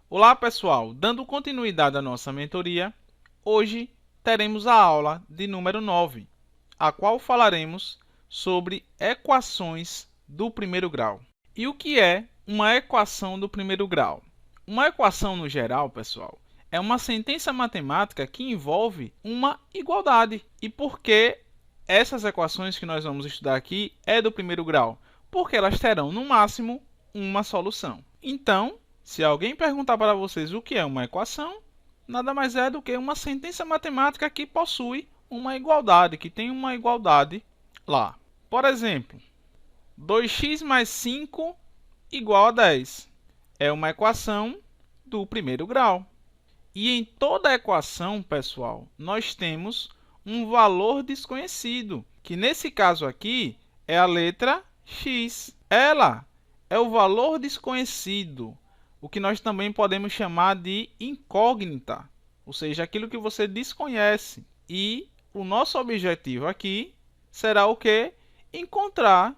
Olá, pessoal! Dando continuidade à nossa mentoria, hoje teremos a aula de número 9, a qual falaremos sobre equações do primeiro grau. E o que é uma equação do primeiro grau? Uma equação, no geral, pessoal, é uma sentença matemática que envolve uma igualdade. E por que essas equações que nós vamos estudar aqui é do primeiro grau? Porque elas terão, no máximo, uma solução. Então, se alguém perguntar para vocês o que é uma equação, nada mais é do que uma sentença matemática que possui uma igualdade, que tem uma igualdade lá. Por exemplo, 2x mais 5 igual a 10. É uma equação do primeiro grau. E em toda equação, pessoal, nós temos um valor desconhecido, que nesse caso aqui é a letra x. Ela é o valor desconhecido, o que nós também podemos chamar de incógnita, ou seja, aquilo que você desconhece. E o nosso objetivo aqui será o quê? Encontrar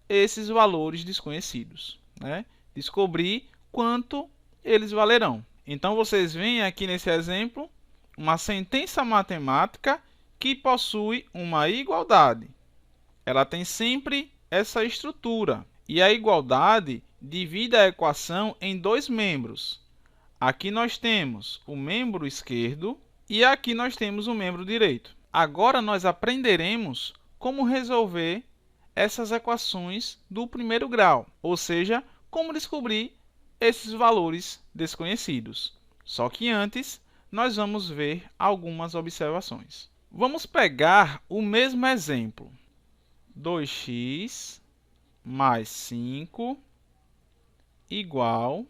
esses valores desconhecidos, né? Descobrir quanto eles valerão. Então, vocês veem aqui nesse exemplo uma sentença matemática que possui uma igualdade. Ela tem sempre essa estrutura. E a igualdade divide a equação em dois membros. Aqui nós temos o membro esquerdo e aqui nós temos o membro direito. Agora nós aprenderemos como resolver essas equações do primeiro grau, ou seja, como descobrir esses valores desconhecidos. Só que antes, nós vamos ver algumas observações. Vamos pegar o mesmo exemplo. 2x mais 5 igual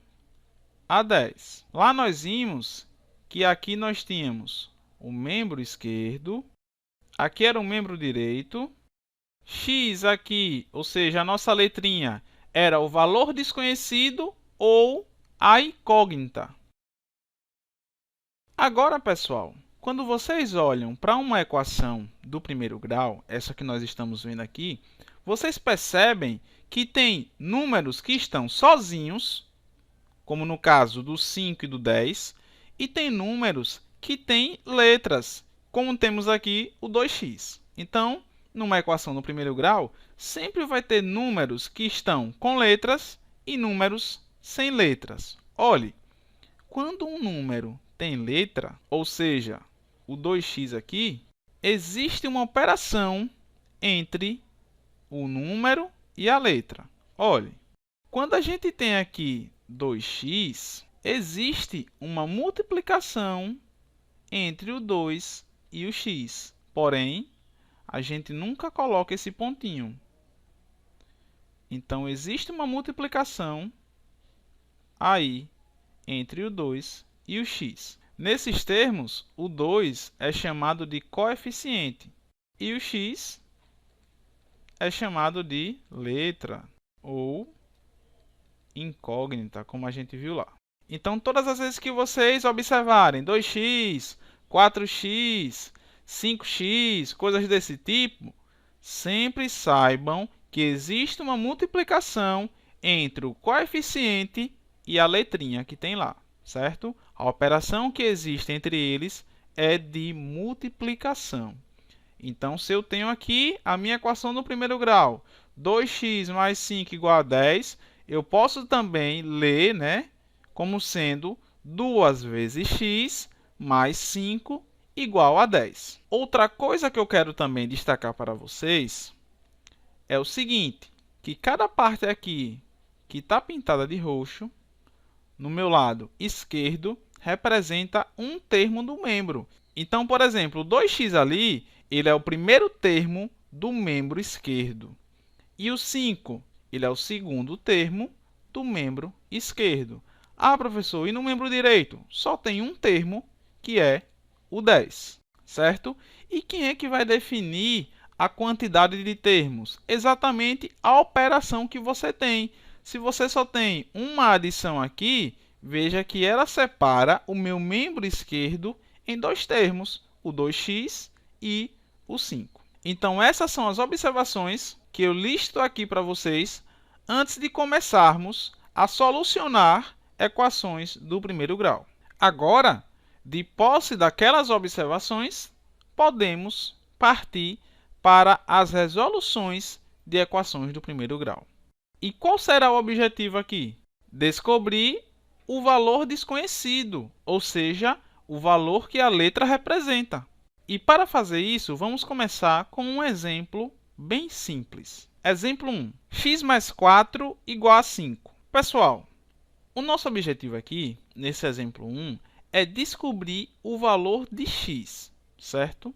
a 10. Lá nós vimos que aqui nós tínhamos o membro esquerdo, aqui era o membro direito, x aqui, ou seja, a nossa letrinha, era o valor desconhecido ou a incógnita. Agora, pessoal, quando vocês olham para uma equação do primeiro grau, essa que nós estamos vendo aqui, vocês percebem que tem números que estão sozinhos, como no caso do 5 e do 10, e tem números que têm letras, como temos aqui o 2x. Então, numa equação do primeiro grau, sempre vai ter números que estão com letras e números sem letras. Olhe, quando um número tem letra, ou seja, o 2x aqui, existe uma operação entre o número e a letra. Olhe, quando a gente tem aqui 2x, existe uma multiplicação entre o 2 e o x. Porém, a gente nunca coloca esse pontinho. Então, existe uma multiplicação aí entre o 2 e o x. Nesses termos, o 2 é chamado de coeficiente e o x é chamado de letra ou incógnita, como a gente viu lá. Então, todas as vezes que vocês observarem 2x, 4x, 5x, coisas desse tipo, sempre saibam que existe uma multiplicação entre o coeficiente e a letrinha que tem lá, certo? A operação que existe entre eles é de multiplicação. Então, se eu tenho aqui a minha equação do primeiro grau, 2x mais 5 igual a 10, eu posso também ler, né, como sendo 2 vezes x mais 5 igual a 10. Outra coisa que eu quero também destacar para vocês é o seguinte, que cada parte aqui que está pintada de roxo, no meu lado esquerdo, representa um termo do membro. Então, por exemplo, o 2x ali, ele é o primeiro termo do membro esquerdo. E o 5, ele é o segundo termo do membro esquerdo. Ah, professor, e no membro direito? Só tem um termo, que é o 10, certo? E quem é que vai definir a quantidade de termos? Exatamente a operação que você tem. Se você só tem uma adição aqui, veja que ela separa o meu membro esquerdo em dois termos, o 2x e o 5. Então, essas são as observações que eu listo aqui para vocês antes de começarmos a solucionar equações do primeiro grau. Agora, de posse daquelas observações, podemos partir para as resoluções de equações do primeiro grau. E qual será o objetivo aqui? Descobrir o valor desconhecido, ou seja, o valor que a letra representa. E para fazer isso, vamos começar com um exemplo bem simples. Exemplo 1. X mais 4 igual a 5. Pessoal, o nosso objetivo aqui, nesse exemplo 1, é descobrir o valor de x, certo?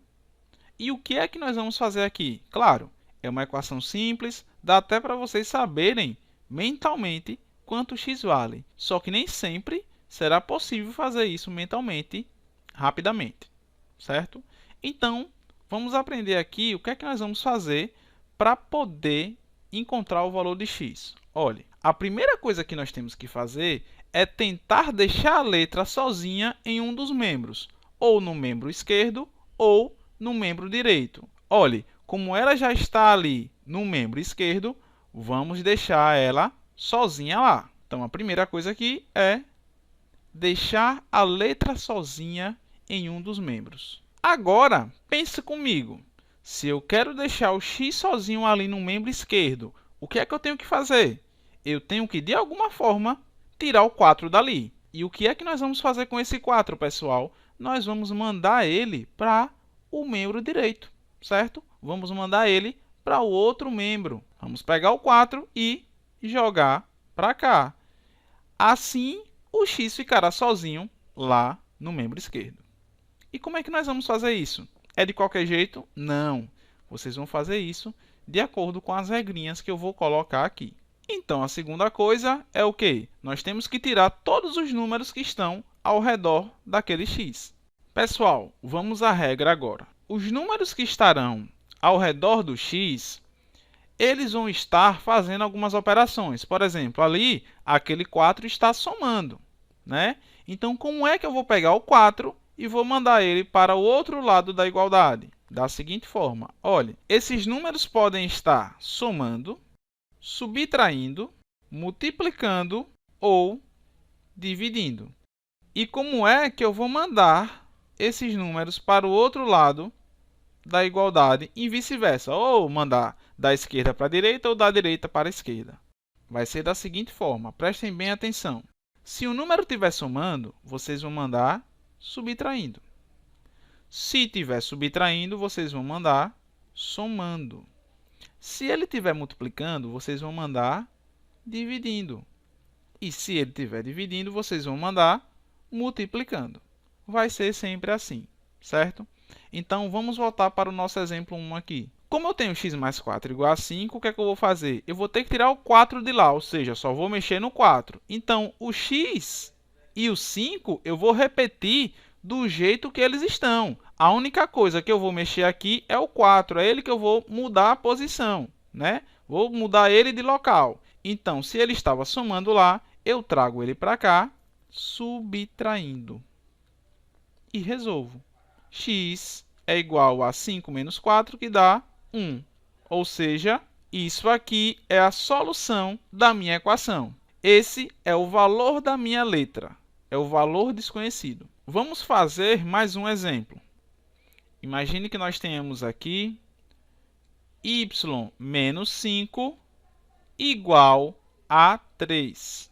E o que é que nós vamos fazer aqui? Claro, é uma equação simples, dá até para vocês saberem mentalmente quanto x vale. Só que nem sempre será possível fazer isso mentalmente, rapidamente, certo? Então, vamos aprender aqui o que é que nós vamos fazer para poder encontrar o valor de x. Olha, a primeira coisa que nós temos que fazer é tentar deixar a letra sozinha em um dos membros, ou no membro esquerdo ou no membro direito. Olhe, como ela já está ali no membro esquerdo, vamos deixar ela sozinha lá. Então, a primeira coisa aqui é deixar a letra sozinha em um dos membros. Agora, pense comigo. Se eu quero deixar o x sozinho ali no membro esquerdo, o que é que eu tenho que fazer? Eu tenho que, de alguma forma, tirar o 4 dali. E o que é que nós vamos fazer com esse 4, pessoal? Nós vamos mandar ele para o membro direito, certo? Vamos mandar ele para o outro membro. Vamos pegar o 4 e jogar para cá. Assim, o x ficará sozinho lá no membro esquerdo. E como é que nós vamos fazer isso? É de qualquer jeito? Não. Vocês vão fazer isso de acordo com as regrinhas que eu vou colocar aqui. Então, a segunda coisa é o quê? Nós temos que tirar todos os números que estão ao redor daquele x. Pessoal, vamos à regra agora. Os números que estarão ao redor do x, eles vão estar fazendo algumas operações. Por exemplo, ali, aquele 4 está somando, né? Então, como é que eu vou pegar o 4 e vou mandar ele para o outro lado da igualdade? Da seguinte forma, olhe, esses números podem estar somando, subtraindo, multiplicando ou dividindo. E como é que eu vou mandar esses números para o outro lado da igualdade e vice-versa? Ou mandar da esquerda para a direita ou da direita para a esquerda. Vai ser da seguinte forma, prestem bem atenção. Se o número estiver somando, vocês vão mandar subtraindo. Se estiver subtraindo, vocês vão mandar somando. Se ele estiver multiplicando, vocês vão mandar dividindo. E se ele estiver dividindo, vocês vão mandar multiplicando. Vai ser sempre assim, certo? Então, vamos voltar para o nosso exemplo 1 aqui. Como eu tenho x mais 4 igual a 5, o que é que eu vou fazer? Eu vou ter que tirar o 4 de lá, ou seja, só vou mexer no 4. Então, o x e o 5 eu vou repetir do jeito que eles estão. A única coisa que eu vou mexer aqui é o 4, é ele que eu vou mudar a posição, né? Vou mudar ele de local. Então, se ele estava somando lá, eu trago ele para cá, subtraindo. E resolvo. X é igual a 5 menos 4, que dá 1. Ou seja, isso aqui é a solução da minha equação. Esse é o valor da minha letra, é o valor desconhecido. Vamos fazer mais um exemplo. Imagine que nós tenhamos aqui y menos 5 igual a 3.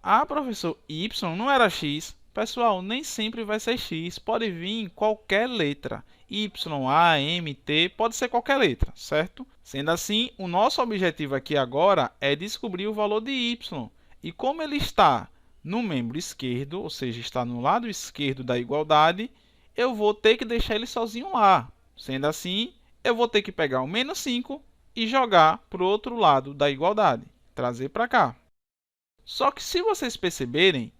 Ah, professor, y não era x? Pessoal, nem sempre vai ser x, pode vir qualquer letra. Y, A, M, T, pode ser qualquer letra, certo? Sendo assim, o nosso objetivo aqui agora é descobrir o valor de y. E como ele está no membro esquerdo, ou seja, está no lado esquerdo da igualdade, eu vou ter que deixar ele sozinho lá. Sendo assim, eu vou ter que pegar o menos 5 e jogar para o outro lado da igualdade, trazer para cá. Só que se vocês perceberem,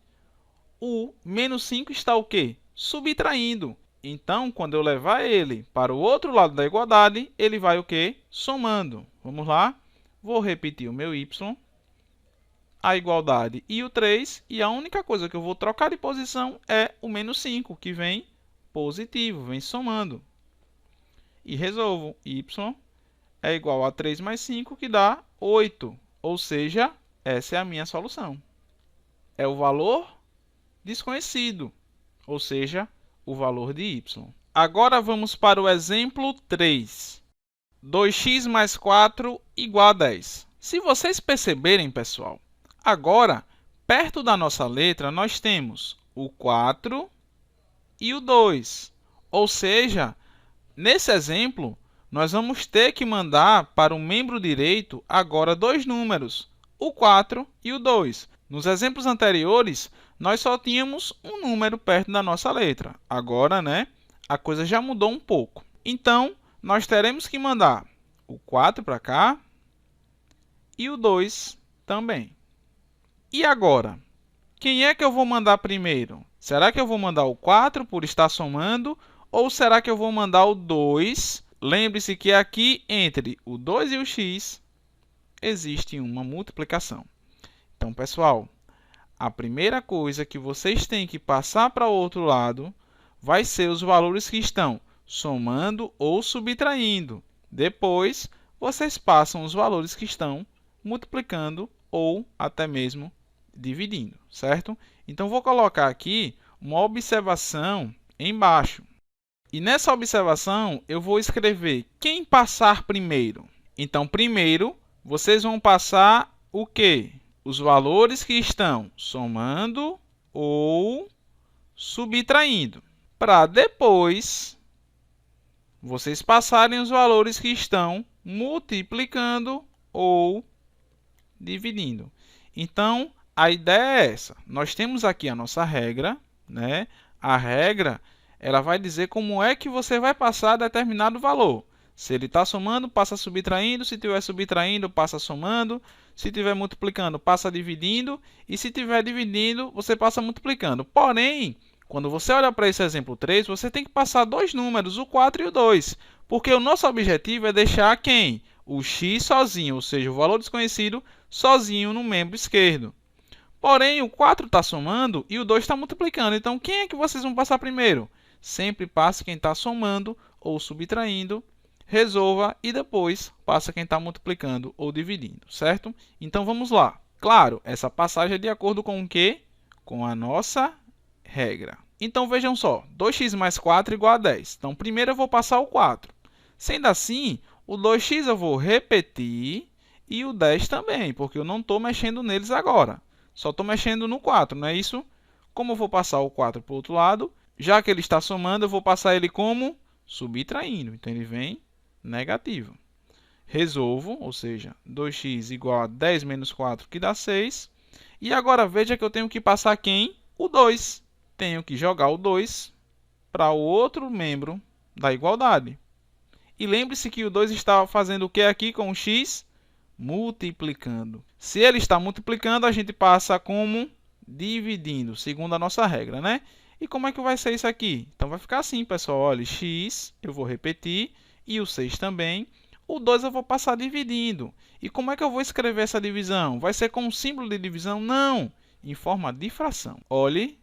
o menos 5 está o quê? Subtraindo. Então, quando eu levar ele para o outro lado da igualdade, ele vai o quê? Somando. Vamos lá? Vou repetir o meu y, a igualdade e o 3, e a única coisa que eu vou trocar de posição é o menos 5, que vem positivo, vem somando. E resolvo. Y é igual a 3 mais 5, que dá 8. Ou seja, essa é a minha solução. é o valor desconhecido, ou seja, o valor de y. Agora vamos para o exemplo 3. 2x mais 4 igual a 10. Se vocês perceberem, pessoal, agora, perto da nossa letra, nós temos o 4 e o 2. Ou seja, nesse exemplo, nós vamos ter que mandar para o membro direito agora dois números, o 4 e o 2. Nos exemplos anteriores, nós só tínhamos um número perto da nossa letra. Agora, a coisa já mudou um pouco. Então, nós teremos que mandar o 4 para cá e o 2 também. E agora? Quem é que eu vou mandar primeiro? Será que eu vou mandar o 4 por estar somando? Ou será que eu vou mandar o 2? Lembre-se que aqui entre o 2 e o x existe uma multiplicação. Então, pessoal, a primeira coisa que vocês têm que passar para o outro lado vai ser os valores que estão somando ou subtraindo. Depois, vocês passam os valores que estão multiplicando ou até mesmo dividindo, certo? Então, vou colocar aqui uma observação embaixo. E nessa observação, eu vou escrever quem passar primeiro. Então, primeiro, vocês vão passar o quê? Os valores que estão somando ou subtraindo. Para depois, vocês passarem os valores que estão multiplicando ou dividindo. Então, a ideia é essa. Nós temos aqui a nossa regra, A regra, ela vai dizer como é que você vai passar determinado valor. Se ele está somando, passa subtraindo. Se estiver subtraindo, passa somando. Se estiver multiplicando, passa dividindo. E se estiver dividindo, você passa multiplicando. Porém, quando você olha para esse exemplo 3, você tem que passar dois números, o 4 e o 2. Porque o nosso objetivo é deixar quem? O x sozinho, ou seja, o valor desconhecido, sozinho no membro esquerdo. Porém, o 4 está somando e o 2 está multiplicando. Então, quem é que vocês vão passar primeiro? Sempre passe quem está somando ou subtraindo, resolva e depois passa quem está multiplicando ou dividindo, certo? Então, vamos lá. Claro, essa passagem é de acordo com o quê? Com a nossa regra. Então, vejam só, 2x mais 4 igual a 10. Então, primeiro eu vou passar o 4. Sendo assim, o 2x eu vou repetir e o 10 também, porque eu não estou mexendo neles agora. Só estou mexendo no 4, não é isso? Como eu vou passar o 4 para o outro lado, já que ele está somando, eu vou passar ele como subtraindo. Então, ele vem negativo. Resolvo, ou seja, 2x igual a 10 menos 4, que dá 6. E agora, veja que eu tenho que passar quem? O 2. Tenho que jogar o 2 para o outro membro da igualdade. E lembre-se que o 2 está fazendo o que aqui com o x? Multiplicando. Se ele está multiplicando, a gente passa como dividindo, segundo a nossa regra, E como é que vai ser isso aqui? Então, vai ficar assim, pessoal. Olha, x, eu vou repetir, e o 6 também. O 2 eu vou passar dividindo. E como é que eu vou escrever essa divisão? Vai ser com um símbolo de divisão? Não, em forma de fração. Olhe,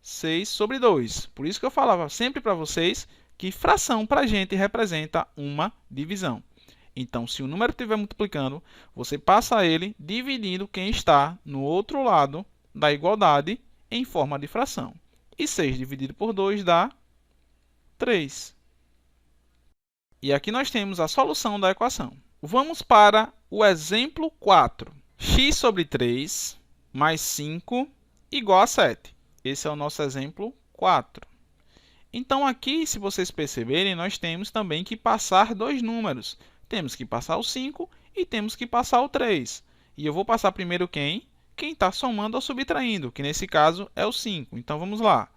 6 sobre 2. Por isso que eu falava sempre para vocês que fração para a gente representa uma divisão. Então, se o número estiver multiplicando, você passa ele dividindo quem está no outro lado da igualdade em forma de fração. E 6 dividido por 2 dá 3. E aqui nós temos a solução da equação. Vamos para o exemplo 4. X sobre 3 mais 5 igual a 7. Esse é o nosso exemplo 4. Então, aqui, se vocês perceberem, nós temos também que passar dois números. Temos que passar o 5 e temos que passar o 3. E eu vou passar primeiro quem? Quem está somando ou subtraindo, que nesse caso é o 5. Então, vamos lá.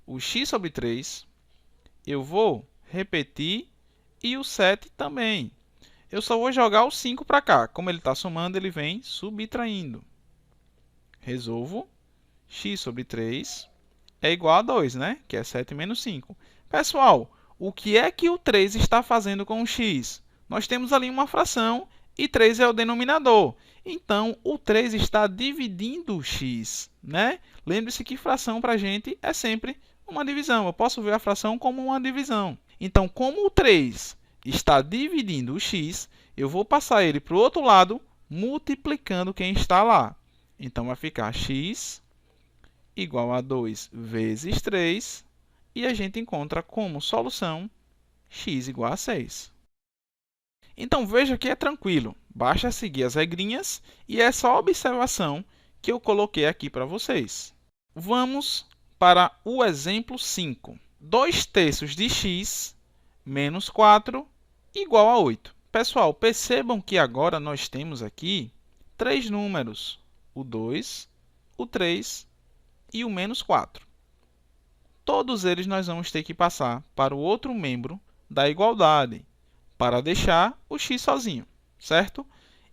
O x sobre 3, eu vou repetir e o 7 também. Eu só vou jogar o 5 para cá. Como ele está somando, ele vem subtraindo. Resolvo. X sobre 3 é igual a 2, que é 7 menos 5. Pessoal, o que é que o 3 está fazendo com o x? Nós temos ali uma fração e 3 é o denominador. Então, o 3 está dividindo o x. Lembre-se que fração para a gente é sempre uma divisão. Eu posso ver a fração como uma divisão. Então, como o 3 está dividindo o x, eu vou passar ele para o outro lado, multiplicando quem está lá. Então, vai ficar x igual a 2 vezes 3, e a gente encontra como solução x igual a 6. Então, veja que é tranquilo, basta seguir as regrinhas e essa observação que eu coloquei aqui para vocês. Vamos para o exemplo 5. 2/3 de x menos 4 igual a 8. Pessoal, percebam que agora nós temos aqui três números, o 2, o 3 e o menos 4. Todos eles nós vamos ter que passar para o outro membro da igualdade, para deixar o x sozinho, certo?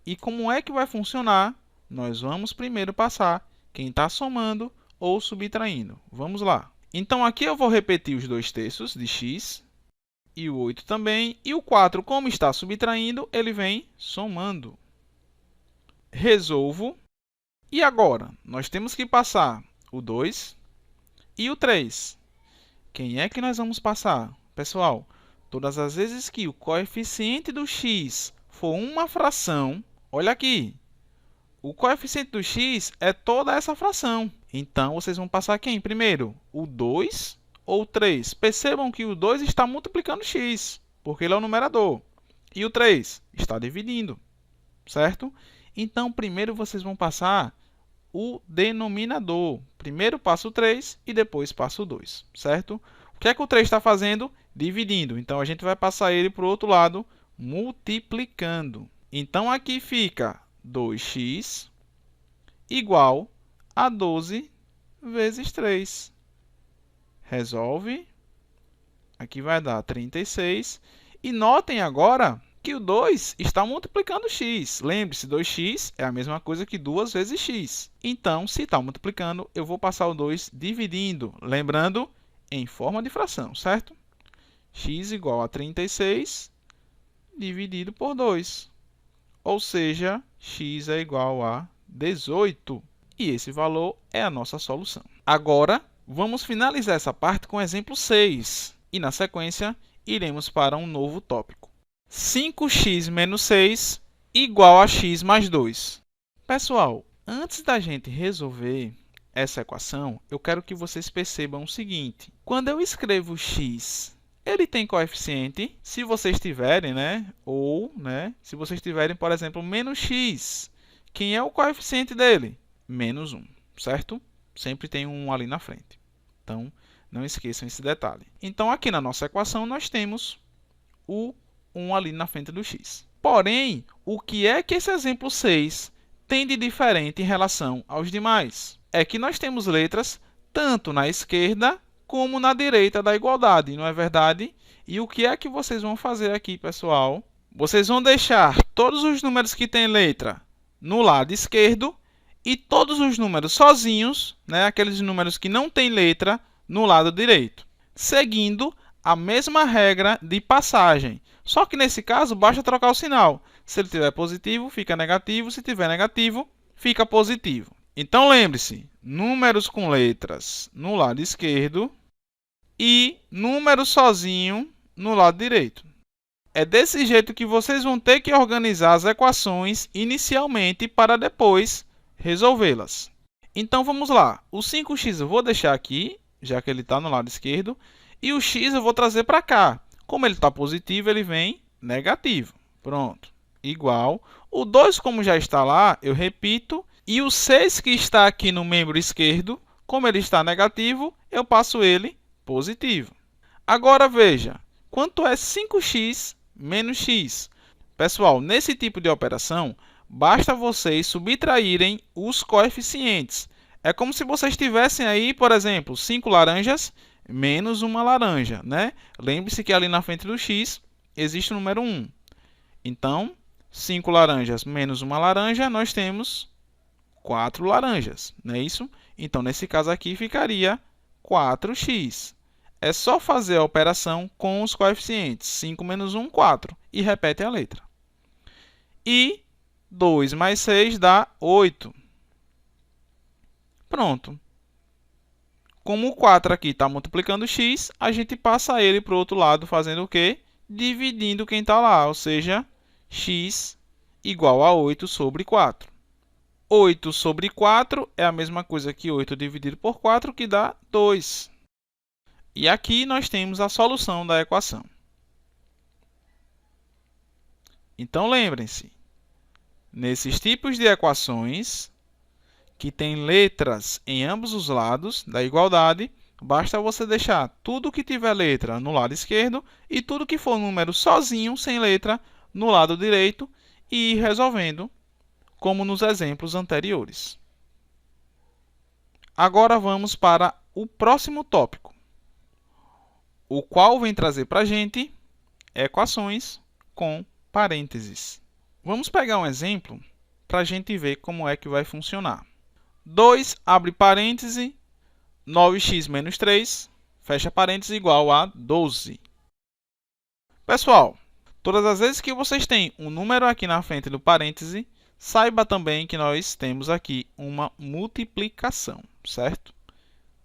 E como é que vai funcionar? Nós vamos primeiro passar quem está somando ou subtraindo. Vamos lá. Então, aqui eu vou repetir os 2/3 de x, e o 8 também, e o 4, como está subtraindo, ele vem somando. Resolvo. E agora, nós temos que passar o 2 e o 3. Quem é que nós vamos passar? Pessoal, todas as vezes que o coeficiente do x for uma fração, olha aqui, o coeficiente do x é toda essa fração. Então, vocês vão passar quem primeiro? O 2 ou o 3? Percebam que o 2 está multiplicando x, porque ele é o numerador. E o 3 está dividindo, certo? Então, primeiro vocês vão passar o denominador. Primeiro passa o 3 e depois passa o 2, certo? O que é que o 3 está fazendo? Dividindo. Então, a gente vai passar ele para o outro lado, multiplicando. Então, aqui fica 2x igual a 12 vezes 3. Resolve. Aqui vai dar 36. E notem agora que o 2 está multiplicando x. Lembre-se, 2x é a mesma coisa que 2 vezes x. Então, se está multiplicando, eu vou passar o 2 dividindo. Lembrando, em forma de fração, certo? X igual a 36 dividido por 2. Ou seja, x é igual a 18. E esse valor é a nossa solução. Agora, vamos finalizar essa parte com o exemplo 6. E, na sequência, iremos para um novo tópico. 5x menos 6 igual a x mais 2. Pessoal, antes da gente resolver essa equação, eu quero que vocês percebam o seguinte. Quando eu escrevo x, ele tem coeficiente, se vocês tiverem, se vocês tiverem, por exemplo, menos x. Quem é o coeficiente dele? Menos 1, certo? Sempre tem um ali na frente. Então, não esqueçam esse detalhe. Então, aqui na nossa equação, nós temos o 1 ali na frente do x. Porém, o que é que esse exemplo 6 tem de diferente em relação aos demais? É que nós temos letras tanto na esquerda como na direita da igualdade, não é verdade? E o que é que vocês vão fazer aqui, pessoal? Vocês vão deixar todos os números que têm letra no lado esquerdo e todos os números sozinhos, aqueles números que não têm letra, no lado direito, seguindo a mesma regra de passagem. Só que nesse caso, basta trocar o sinal. Se ele tiver positivo, fica negativo. Se tiver negativo, fica positivo. Então, lembre-se, números com letras no lado esquerdo e número sozinho no lado direito. É desse jeito que vocês vão ter que organizar as equações inicialmente para depois resolvê-las. Então, vamos lá. O 5x eu vou deixar aqui, já que ele está no lado esquerdo. E o x eu vou trazer para cá. Como ele está positivo, ele vem negativo. Pronto. Igual. O 2, como já está lá, eu repito. E o 6 que está aqui no membro esquerdo, como ele está negativo, eu passo ele positivo. Agora, veja. Quanto é 5x menos x? Pessoal, nesse tipo de operação, basta vocês subtraírem os coeficientes. É como se vocês tivessem aí, por exemplo, 5 laranjas menos uma laranja, Lembre-se que ali na frente do x existe o número 1. Então, 5 laranjas menos uma laranja, nós temos 4 laranjas, não é isso? Então, nesse caso aqui, ficaria 4x. É só fazer a operação com os coeficientes. 5 menos 1, 4. E repete a letra. E 2 mais 6 dá 8. Pronto. Como o 4 aqui está multiplicando x, a gente passa ele para o outro lado fazendo o quê? Dividindo quem está lá, ou seja, x igual a 8 sobre 4. 8 sobre 4 é a mesma coisa que 8 dividido por 4, que dá 2. E aqui nós temos a solução da equação. Então, lembrem-se, nesses tipos de equações que têm letras em ambos os lados da igualdade, basta você deixar tudo que tiver letra no lado esquerdo e tudo que for número sozinho, sem letra, no lado direito e ir resolvendo, como nos exemplos anteriores. Agora vamos para o próximo tópico, o qual vem trazer para a gente equações com parênteses. Vamos pegar um exemplo para a gente ver como é que vai funcionar. 2, abre parêntese, 9x menos 3, fecha parêntese, igual a 12. Pessoal, todas as vezes que vocês têm um número aqui na frente do parêntese, saiba também que nós temos aqui uma multiplicação, certo?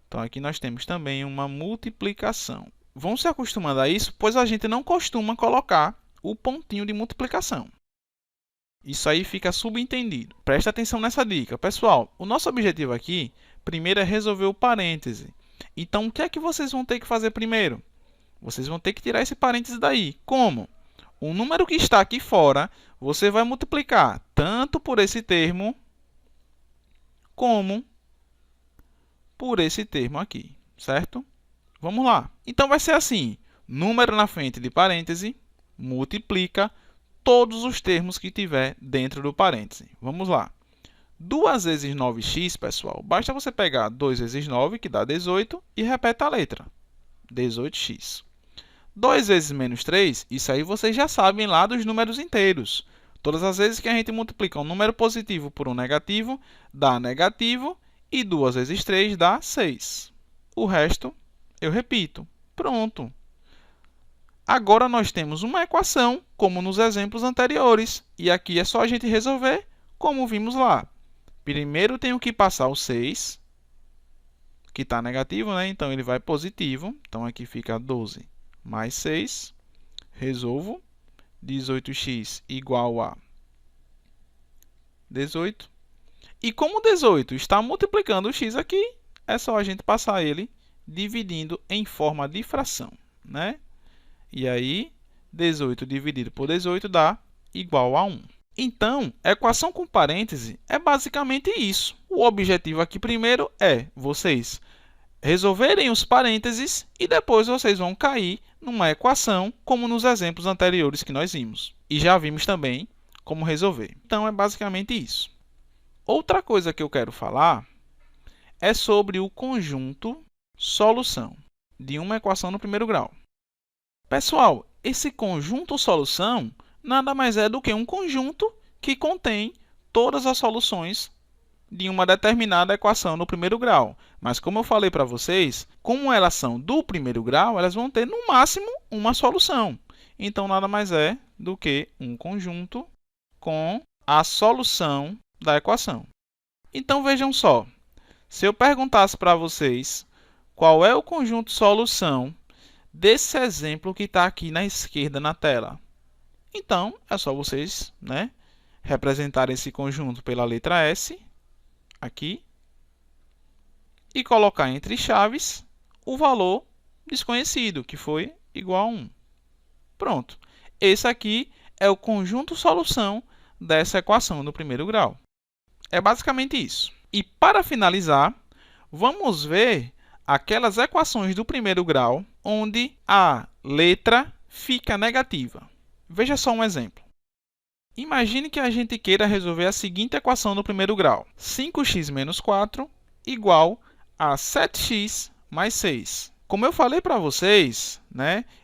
Então, aqui nós temos também uma multiplicação. Vão se acostumando a isso, pois a gente não costuma colocar o pontinho de multiplicação. Isso aí fica subentendido. Presta atenção nessa dica. Pessoal, o nosso objetivo aqui, primeiro, é resolver o parêntese. Então, o que é que vocês vão ter que fazer primeiro? Vocês vão ter que tirar esse parêntese daí. Como? O número que está aqui fora, você vai multiplicar tanto por esse termo, como por esse termo aqui, certo? Vamos lá. Então, vai ser assim. Número na frente de parêntese, multiplica todos os termos que tiver dentro do parêntese. Vamos lá. 2 vezes 9x, pessoal, basta você pegar 2 vezes 9, que dá 18, e repete a letra. 18x. 2 vezes menos 3, isso aí vocês já sabem lá dos números inteiros. Todas as vezes que a gente multiplica um número positivo por um negativo, dá negativo, e 2 vezes 3 dá 6. O resto, eu repito. Pronto. Agora, nós temos uma equação, como nos exemplos anteriores. E aqui é só a gente resolver, como vimos lá. Primeiro, tenho que passar o 6, que está negativo, né? Então, ele vai positivo. Então, aqui fica 12 mais 6. Resolvo. 18x igual a 18. E como 18 está multiplicando o x aqui, é só a gente passar ele dividindo em forma de fração, né? E aí, 18 dividido por 18 dá igual a 1. Então, a equação com parêntese é basicamente isso. O objetivo aqui primeiro é vocês resolverem os parênteses e depois vocês vão cair numa equação, como nos exemplos anteriores que nós vimos. E já vimos também como resolver. Então, é basicamente isso. Outra coisa que eu quero falar é sobre o conjunto solução de uma equação no primeiro grau. Pessoal, esse conjunto solução nada mais é do que um conjunto que contém todas as soluções de uma determinada equação no primeiro grau. Mas, como eu falei para vocês, como elas são do primeiro grau, elas vão ter, no máximo, uma solução. Então, nada mais é do que um conjunto com a solução da equação. Então, vejam só. Se eu perguntasse para vocês qual é o conjunto solução desse exemplo que está aqui na esquerda na tela, então, é só vocês, representarem esse conjunto pela letra S, aqui, e colocar entre chaves o valor desconhecido, que foi igual a 1. Pronto. Esse aqui é o conjunto solução dessa equação do primeiro grau. É basicamente isso. E, para finalizar, vamos ver aquelas equações do primeiro grau onde a letra fica negativa. Veja só um exemplo. Imagine que a gente queira resolver a seguinte equação do primeiro grau. 5x menos 4 igual a 7x mais 6. Como eu falei para vocês,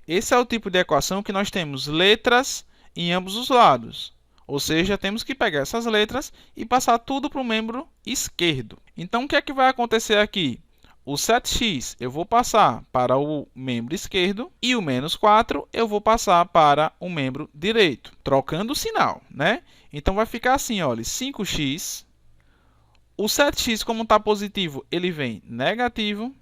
esse é o tipo de equação que nós temos letras em ambos os lados. Ou seja, temos que pegar essas letras e passar tudo para o membro esquerdo. Então, o que é que vai acontecer aqui? O 7x eu vou passar para o membro esquerdo e o menos 4 eu vou passar para o membro direito, trocando o sinal, Então, vai ficar assim, olha, 5x. O 7x, como está positivo, ele vem negativo,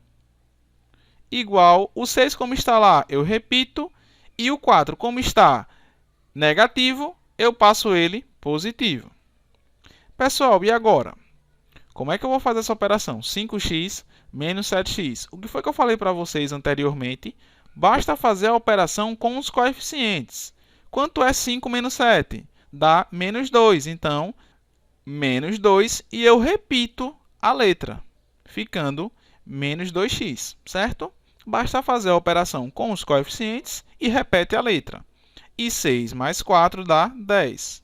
igual o 6, como está lá, eu repito, e o 4, como está negativo, eu passo ele positivo. Pessoal, e agora? Como é que eu vou fazer essa operação? 5x menos 7x. O que foi que eu falei para vocês anteriormente? Basta fazer a operação com os coeficientes. Quanto é 5 menos 7? Dá menos 2. Então, menos 2 e eu repito a letra, ficando menos 2x, certo? Basta fazer a operação com os coeficientes e repete a letra. E 6 mais 4 dá 10.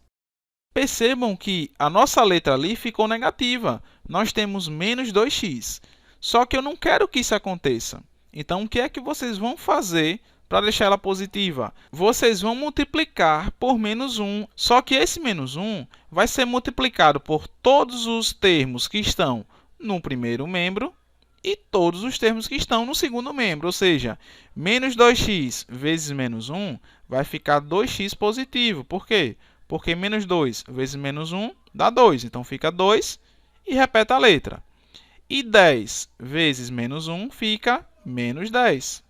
Percebam que a nossa letra ali ficou negativa. Nós temos menos 2x. Só que eu não quero que isso aconteça. Então, o que é que vocês vão fazer para deixar ela positiva? Vocês vão multiplicar por menos 1. Só que esse menos 1 vai ser multiplicado por todos os termos que estão no primeiro membro e todos os termos que estão no segundo membro. Ou seja, menos 2x vezes menos 1 vai ficar 2x positivo. Por quê? Porque menos 2 vezes menos 1 dá 2. Então, fica 2 e repete a letra. E 10 vezes menos 1 fica menos 10.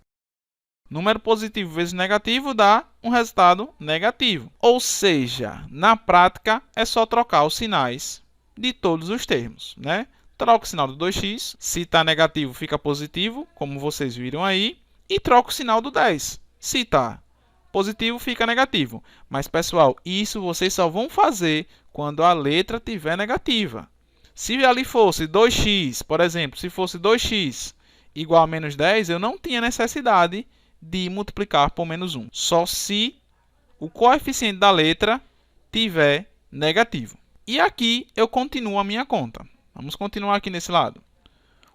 Número positivo vezes negativo dá um resultado negativo. Ou seja, na prática, é só trocar os sinais de todos os termos, né? Troca o sinal do 2x. Se está negativo, fica positivo, como vocês viram aí. E troca o sinal do 10. Se está positivo, fica negativo. Mas, pessoal, isso vocês só vão fazer quando a letra estiver negativa. Se ali fosse 2x, por exemplo, se fosse 2x igual a menos 10, eu não tinha necessidade de multiplicar por menos 1. Só se o coeficiente da letra tiver negativo. E aqui eu continuo a minha conta. Vamos continuar aqui nesse lado.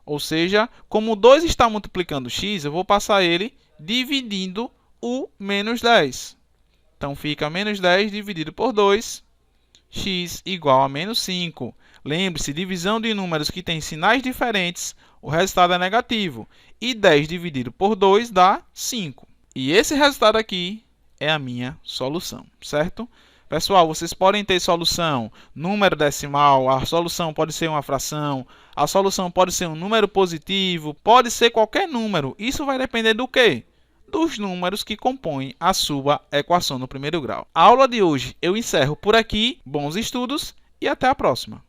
Ou seja, como o 2 está multiplicando x, eu vou passar ele dividindo o menos 10. Então, fica menos 10 dividido por 2, x igual a menos 5. Lembre-se, divisão de números que têm sinais diferentes, o resultado é negativo. E 10 dividido por 2 dá 5. E esse resultado aqui é a minha solução, certo? Pessoal, vocês podem ter solução número decimal, a solução pode ser uma fração, a solução pode ser um número positivo, pode ser qualquer número. Isso vai depender do quê? Dos números que compõem a sua equação no primeiro grau. A aula de hoje eu encerro por aqui. Bons estudos e até a próxima!